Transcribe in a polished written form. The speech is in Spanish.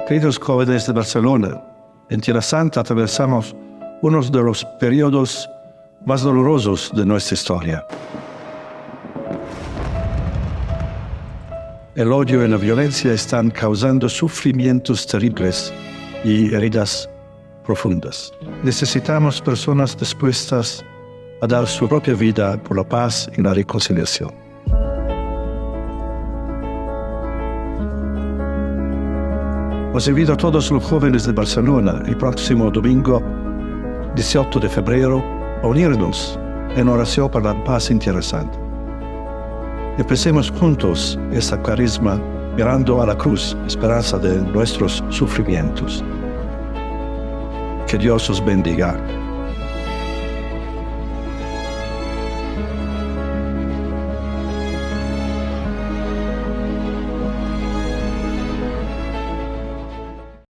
Queridos jóvenes de Barcelona, en Tierra Santa atravesamos uno de los periodos más dolorosos de nuestra historia. El odio y la violencia están causando sufrimientos terribles y heridas profundas. Necesitamos personas dispuestas a dar su propia vida por la paz y la reconciliación. Os invito a todos los jóvenes de Barcelona el próximo domingo 18 de febrero a unirnos en oración para la paz en Tierra Santa. Empecemos juntos esta carisma mirando a la cruz, esperanza de nuestros sufrimientos. Que Dios os bendiga.